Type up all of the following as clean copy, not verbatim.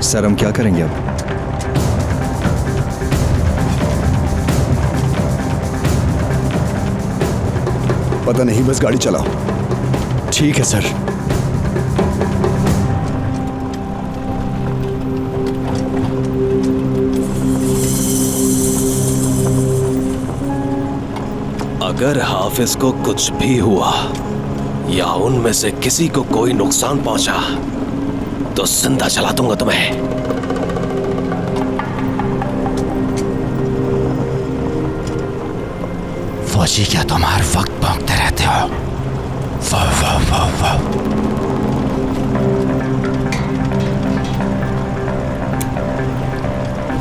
Sir हम क्या करेंगे अब? पता नहीं, बस गाड़ी चलाओ। ठीक है सर। अगर हाफिज को कुछ भी हुआ या उनमें से किसी को कोई नुकसान पहुंचा तो जिंदा जला दूंगा तुम्हें। फौजी, क्या तुम हर वक्त भौंकते रहते हो? वाह वाह वाह वाह।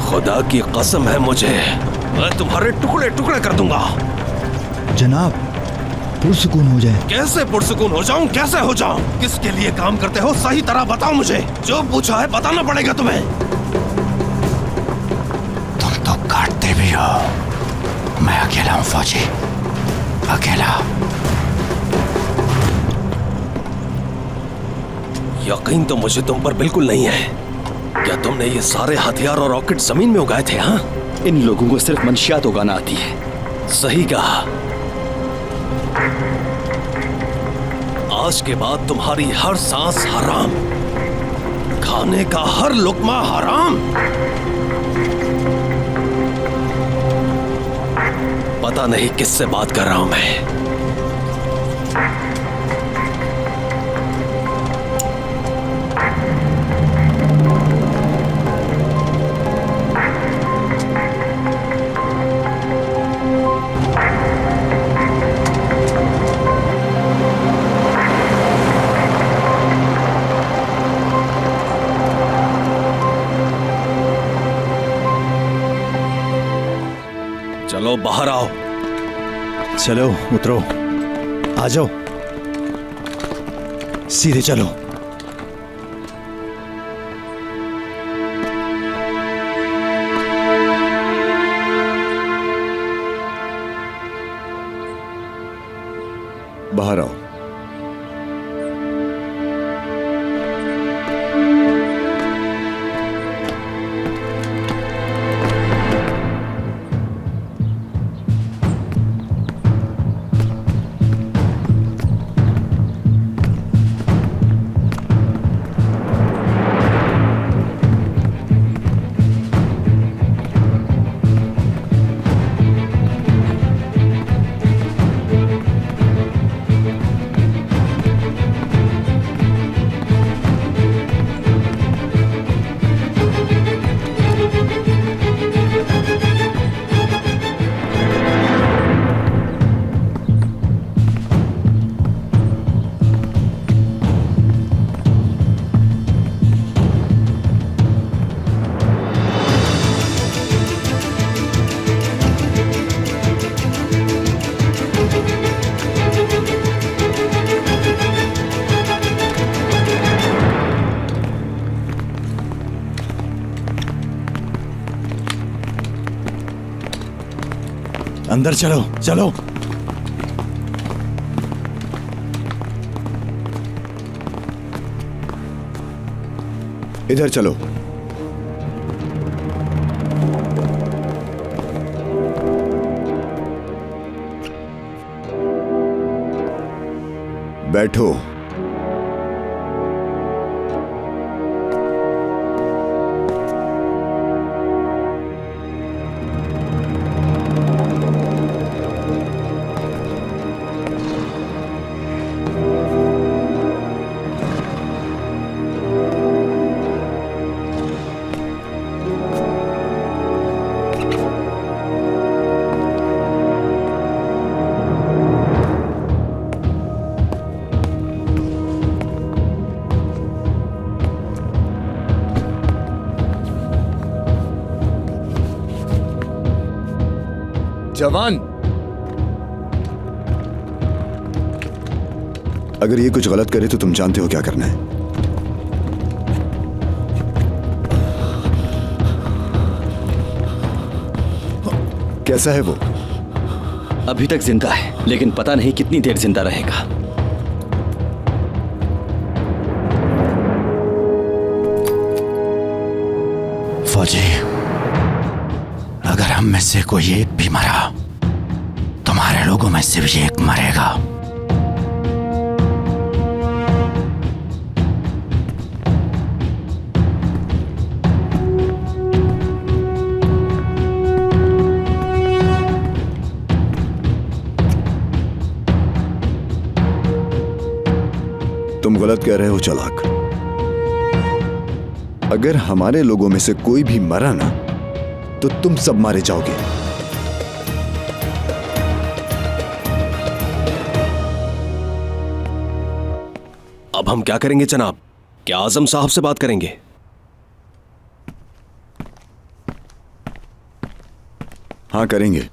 खुदा की कसम है मुझे, मैं तुम्हारे टुकड़े टुकड़े कर दूंगा। जनाब, पुरसुकून हो जाए। कैसे पुरसुकून हो जाऊं? कैसे हो जाऊं? किसके लिए काम करते हो सही तरह बताओ मुझे। जो पूछा है बताना पड़ेगा तुम्हें। तुम तो काटते भी हो। मैं अकेला हूं फौजी, अकेला। यकीन तो मुझे तुम पर बिल्कुल नहीं है। क्या तुमने ये सारे हथियार और रॉकेट जमीन में उगाए थे? हाँ, इन लोगों को सिर्फ मंशियात उगाना आती है। सही कहा। आज के बाद तुम्हारी हर सांस हराम, खाने का हर लुक्मा हराम। पता नहीं किससे बात कर रहा हूं मैं। चलो बाहर आओ। चलो उतरो, आ जाओ, सीधे चलो। बाहर आओ। अंदर चलो, चलो। इधर चलो। बैठो। जवान, अगर ये कुछ गलत करे तो तुम जानते हो क्या करना है। कैसा है वो? अभी तक जिंदा है, लेकिन पता नहीं कितनी देर जिंदा रहेगा। फौजी, अगर हम में से कोई एक भी मरा, तुम्हारे लोगों में से भी एक मरेगा। तुम गलत कह रहे हो चालाक। अगर हमारे लोगों में से कोई भी मरा ना, तो तुम सब मारे जाओगे। अब हम क्या करेंगे जनाब? क्या आजम साहब से बात करेंगे? हाँ करेंगे,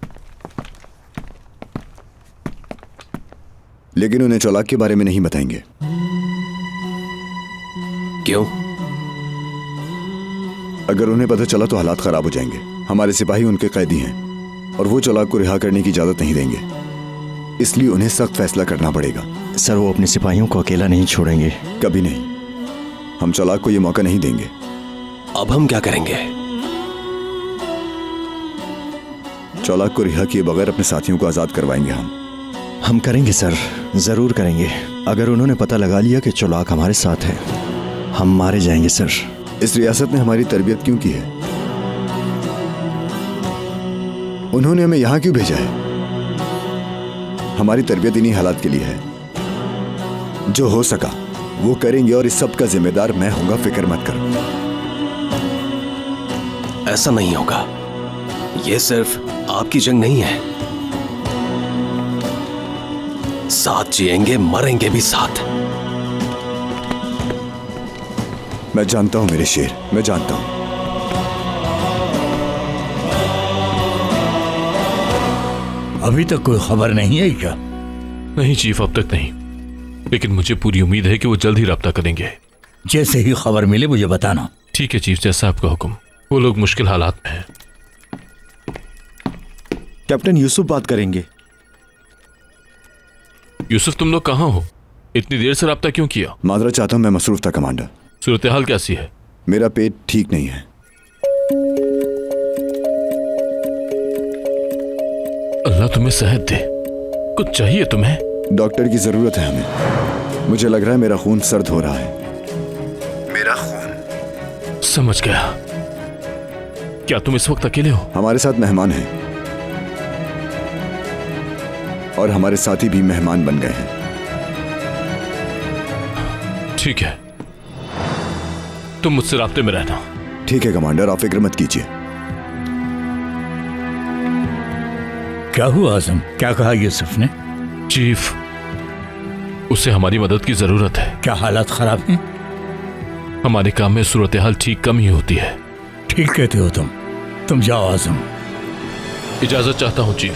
लेकिन उन्हें चालाक के बारे में नहीं बताएंगे। क्यों? अगर उन्हें पता चला तो हालात खराब हो जाएंगे। हमारे सिपाही उनके कैदी हैं और वो चालाक को रिहा करने की इजाजत नहीं देंगे, इसलिए उन्हें सख्त फैसला करना पड़ेगा। सर, वो अपने सिपाहियों को अकेला नहीं छोड़ेंगे। कभी नहीं, हम चालाक को ये मौका नहीं देंगे। अब हम क्या करेंगे? चालाक को रिहा किए बगैर अपने साथियों को आजाद करवाएंगे। हम करेंगे सर, जरूर करेंगे। अगर उन्होंने पता लगा लिया कि चालाक हमारे साथ है, हम मारे जाएंगे सर। इस रियासत ने हमारी तरबियत क्यों की है? उन्होंने हमें यहां क्यों भेजा है? हमारी तरबियत इन्हीं हालात के लिए है। जो हो सका वो करेंगे और इस सब का जिम्मेदार मैं होऊंगा, फिक्र मत करो। ऐसा नहीं होगा, ये सिर्फ आपकी जंग नहीं है। साथ जिएंगे, मरेंगे भी साथ। मैं जानता हूं मेरे शेर, मैं जानता हूं। अभी तक कोई खबर नहीं है क्या? नहीं चीफ, अब तक नहीं, लेकिन मुझे पूरी उम्मीद है कि वो जल्द ही राब्ता करेंगे। जैसे ही खबर मिले मुझे बताना। ठीक है चीफ, जैसा आपका हुक्म। वो लोग मुश्किल हालात में हैं। कैप्टन यूसुफ बात करेंगे। यूसुफ, तुम लोग कहाँ हो? इतनी देर से राब्ता क्यों किया? माजरा चाहता हूं, मैं मसरूफ था कमांडर। सूरत हाल कैसी है? मेरा पेट ठीक नहीं है। अल्लाह तुम्हें सेहत दे। कुछ चाहिए तुम्हें? डॉक्टर की जरूरत है हमें। मुझे लग रहा है मेरा खून सर्द हो रहा है। मेरा खून। समझ गया। क्या तुम इस वक्त अकेले हो? हमारे साथ मेहमान हैं और हमारे साथी भी मेहमान बन गए हैं। ठीक है, तुम मुझसे राब्ते में रहना। ठीक है कमांडर, आप फिक्र मत कीजिए। क्या हुआ आजम? क्या कहा यूसुफ ने? चीफ, उसे हमारी मदद की जरूरत है। क्या हालात खराब हैं? हमारे काम में सूरत हाल ठीक कम ही होती है। ठीक कहते हो तुम जाओ आजम। इजाजत चाहता हूं चीफ।